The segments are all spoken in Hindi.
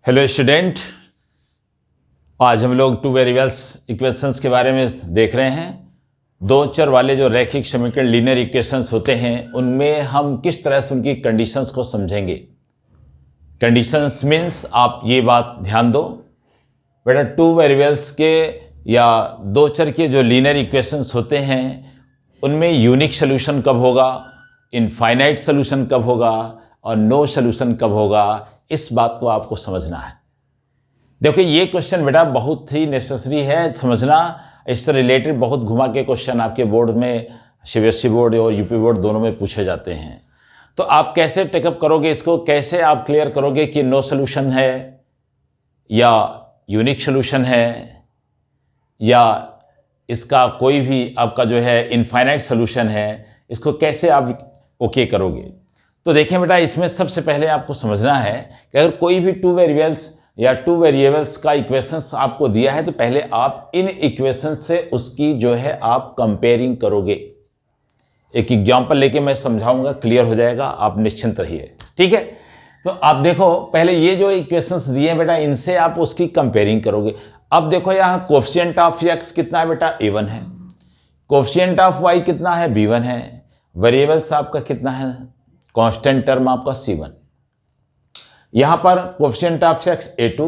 हेलो स्टूडेंट, आज हम लोग टू वेरिएबल्स इक्वेशंस के बारे में देख रहे हैं। दो चर वाले जो रैखिक समीकरण लीनियर इक्वेशंस होते हैं उनमें हम किस तरह से उनकी कंडीशंस को समझेंगे। कंडीशंस मीन्स आप ये बात ध्यान दो बेटा, टू वेरिएबल्स के या दो चर के जो लीनियर इक्वेशंस होते हैं उनमें यूनिक सोल्यूशन कब होगा, इनफाइनाइट सोल्यूशन कब होगा और नो सोल्यूशन कब होगा, इस बात को आपको समझना है। देखो ये क्वेश्चन बेटा बहुत ही नेसेसरी है समझना। इससे रिलेटेड बहुत घुमा के क्वेश्चन आपके बोर्ड में, सीबीएसई बोर्ड और यूपी बोर्ड दोनों में पूछे जाते हैं। तो आप कैसे टेकअप करोगे इसको, कैसे आप क्लियर करोगे कि नो सोल्यूशन है या यूनिक सोल्यूशन है या इसका कोई भी आपका जो है इनफाइनाइट सोल्यूशन है, इसको कैसे आप ओके करोगे। तो देखें बेटा, इसमें सबसे पहले आपको समझना है कि अगर कोई भी टू वेरिएबल्स या टू वेरिएबल्स का इक्वेशंस आपको दिया है तो पहले आप इन इक्वेशंस से उसकी जो है आप कंपेयरिंग करोगे। एक एग्जांपल लेके मैं समझाऊंगा, क्लियर हो जाएगा, आप निश्चिंत रहिए, ठीक है। तो आप देखो पहले ये जो इक्वेशंस दिए हैं बेटा, इनसे आप उसकी कंपेयरिंग करोगे। अब देखो यहाँ कोएफिशिएंट ऑफ x कितना है बेटा, a1 है। कोएफिशिएंट ऑफ y कितना है, b1 है। वेरिएबल्स आपका कितना है, कांस्टेंट टर्म आपका c1। यहां पर coefficient of x a2,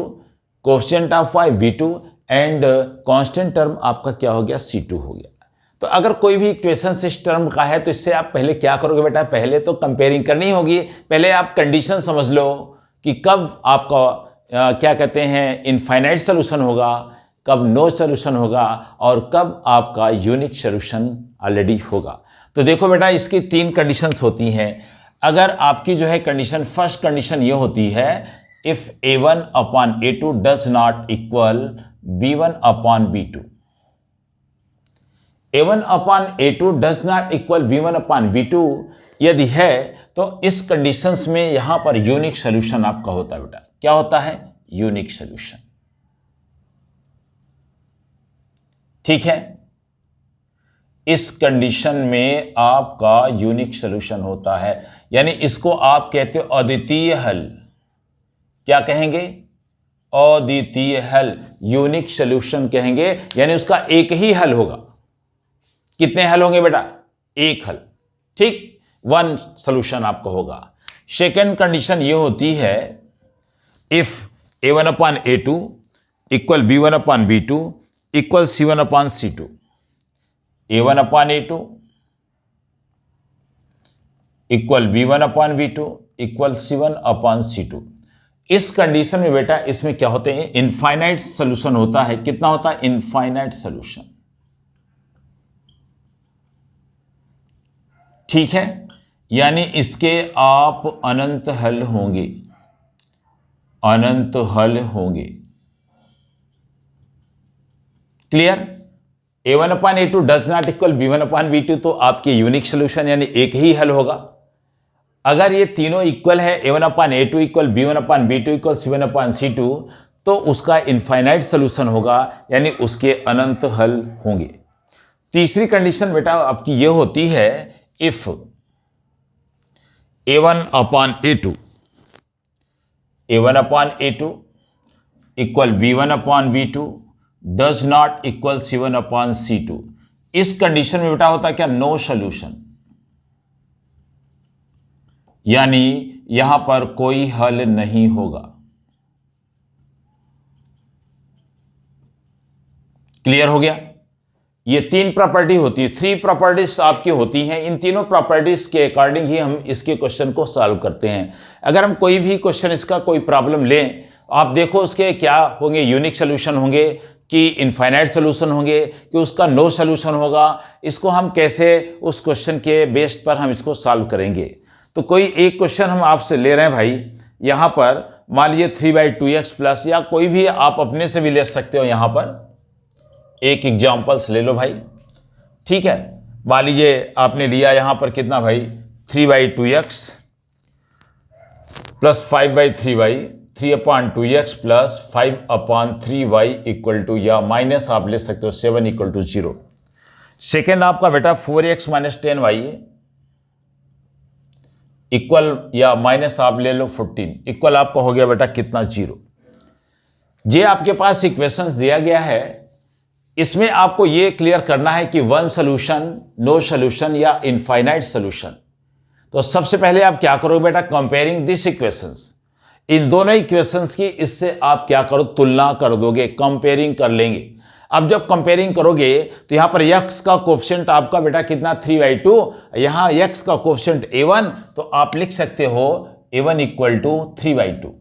coefficient of y b2 and constant term आपका क्या हो गया, c2 हो गया। तो अगर कोई भी इक्वेशन इस टर्म का है तो इससे आप पहले क्या करोगे बेटा, पहले तो कंपेयरिंग करनी होगी। पहले आप कंडीशन समझ लो कि कब आपका क्या कहते हैं इनफाइनाइट सोल्यूशन होगा, कब नो सोल्यूशन होगा और कब आपका यूनिक सोल्यूशन ऑलरेडी होगा। तो देखो बेटा, इसकी तीन कंडीशंस होती हैं। अगर आपकी जो है कंडीशन, फर्स्ट कंडीशन ये होती है, if a1 upon a2 does not equal b1 upon b2। a1 upon a2 does not equal b1 upon b2 यदि है तो इस कंडीशंस में यहां पर यूनिक सोल्यूशन आपका होता है बेटा। क्या होता है, यूनिक सोल्यूशन, ठीक है। इस कंडीशन में आपका यूनिक सोल्यूशन होता है, यानी इसको आप कहते हो अद्वितीय हल। क्या कहेंगे, अद्वितीय हल, यूनिक सोल्यूशन कहेंगे, यानी उसका एक ही हल होगा। कितने हल होंगे बेटा, एक हल, ठीक, वन सोल्यूशन आपका होगा। सेकेंड कंडीशन ये होती है, if a1 upon a2 equal b1 upon b2 equal c1 upon c2। a1 upon a2 equal b1 upon b2 equal c1 upon c2। इस कंडीशन में बेटा इसमें क्या होते हैं, इनफाइनाइट सोल्यूशन होता है। कितना होता है, इनफाइनाइट सोल्यूशन, ठीक है। यानी इसके आप अनंत हल होंगे, अनंत हल होंगे, clear. a1 upon a2 does not equal b1 upon b2 तो आपके यूनिक सोल्यूशन यानी एक ही हल होगा। अगर ये तीनों इक्वल है, a1 upon a2 equal b1 upon b2 equal c1 upon c2, तो उसका इनफाइनाइट सोल्यूशन होगा, यानी उसके अनंत हल होंगे। तीसरी कंडीशन बेटा आपकी ये होती है, if a1 upon a2 a1 upon a2 equal b1 upon b2 does not equal c1 upon c2। इस कंडीशन में बेटा होता है क्या, नो सोल्यूशन, यानी यहां पर कोई हल नहीं होगा। क्लियर हो गया। ये तीन प्रॉपर्टी होती है, थ्री प्रॉपर्टीज आपकी होती हैं। इन तीनों प्रॉपर्टीज के अकॉर्डिंग ही हम इसके क्वेश्चन को सॉल्व करते हैं। अगर हम कोई भी क्वेश्चन, इसका कोई प्रॉब्लम लें, आप देखो उसके क्या होंगे, यूनिक सोल्यूशन होंगे कि इनफाइनाइट सोल्यूशन होंगे कि उसका नो सोल्यूशन होगा। इसको हम कैसे उस क्वेश्चन के बेस्ड पर हम इसको सॉल्व करेंगे। तो कोई एक क्वेश्चन हम आपसे ले रहे हैं भाई, यहां पर मान लीजिए 3/2x प्लस, या कोई भी आप अपने से भी ले सकते हो। यहां पर एक एग्जाम्पल्स ले लो भाई, ठीक है। मान लीजिए आपने लिया यहां पर कितना भाई, 3/2x plus 5/3y, 3/2x plus 5/3y equal to, या माइनस आप ले सकते हो 7 इक्वल टू 0। सेकेंड आपका बेटा 4x माइनस 10y इक्वल, या माइनस आप ले लो 14 इक्वल आपका हो गया बेटा कितना, 0। जे आपके पास इक्वेशंस दिया गया है, इसमें आपको ये क्लियर करना है कि वन सोल्यूशन, नो सोल्यूशन या इनफाइनाइट सोल्यूशन। तो सबसे पहले आप क्या करोगे बेटा, कंपेयरिंग दिस इक्वेशंस, इन दोनों इक्वेशंस की इससे आप क्या करो, तुलना कर दोगे, कंपेयरिंग कर लेंगे। अब जब कंपेयरिंग करोगे तो यहां पर x का कोफिशिएंट आपका बेटा कितना 3/2, यहां x का कोफिशिएंट a1, तो आप लिख सकते हो a1 इक्वल टू 3/2।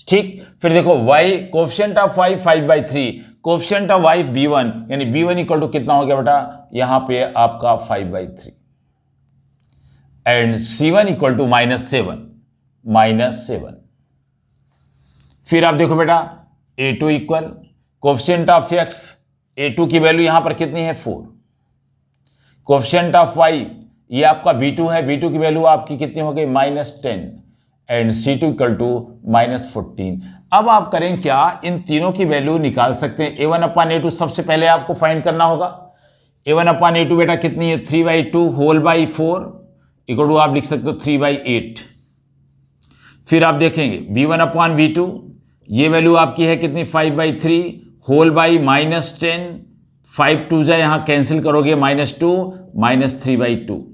ठीक, फिर देखो y, coefficient of y 5/3, coefficient of y b1, यानी b1 इक्वल टू कितना हो गया बेटा, यहां पे आपका 5/3, एंड c1 इक्वल टू -7। फिर आप देखो बेटा a2 equal coefficient of x, a2 की वैल्यू यहां पर कितनी है 4, कोफिशिएंट ऑफ y ये आपका b2 है, b2 की वैल्यू आपकी कितनी हो गई -10, एंड c2 इक्वल टू -14। अब आप करें क्या, इन तीनों की वैल्यू निकाल सकते हैं। a1/a2 सबसे पहले आपको फाइंड करना होगा। a1/a2 बेटा कितनी है 3/2 होल बाई 4 इक्वल टू आप लिख सकते हो 3/8। फिर आप देखेंगे b1/v2, ये वैल्यू आपकी है कितनी 5/3 होल बाई -10, 5 2 जा यहां कैंसिल करोगे -2 -3/2।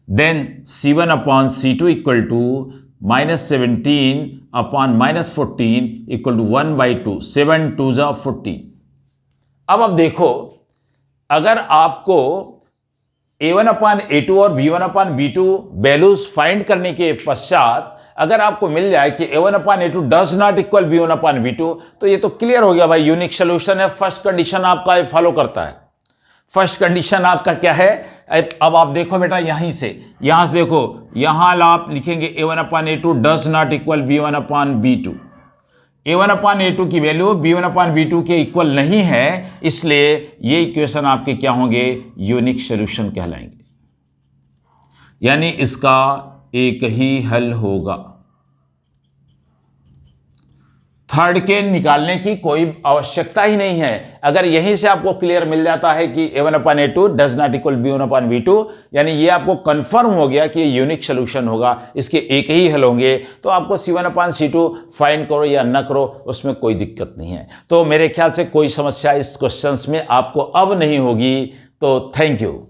Then c1/c2 equal to -17 upon -14 equal to 1/2, 7 2 जा 14। अब देखो, अगर आपको a1/a2 और b1/b2 वैल्यूज फाइंड करने के पश्चात अगर आपको मिल जाए कि a1/a2 does not equal b1/b2, तो ये तो क्लियर हो गया भाई, यूनिक सोल्यूशन है। फर्स्ट कंडीशन आपका फॉलो करता है। फर्स्ट कंडीशन आपका क्या है, अब आप देखो बेटा यहां से देखो, यहां आप लिखेंगे a1/a2 does not equal b1/b2। a1/a2 की वैल्यू b1/b2 के इक्वल नहीं है, इसलिए ये इक्वेशन आपके क्या होंगे, यूनिक सोल्यूशन कहलाएंगे, यानी इसका एक ही हल होगा। थर्ड के निकालने की कोई आवश्यकता ही नहीं है। अगर यहीं से आपको क्लियर मिल जाता है कि a1/a2 does not equal b1/b2, यानी ये आपको कंफर्म हो गया कि ये यूनिक सोल्यूशन होगा, इसके एक ही हल होंगे, तो आपको c1/c2 फाइंड करो या न करो उसमें कोई दिक्कत नहीं है। तो मेरे ख्याल से कोई समस्या इस क्वेश्चंस में आपको अब नहीं होगी। तो थैंक यू।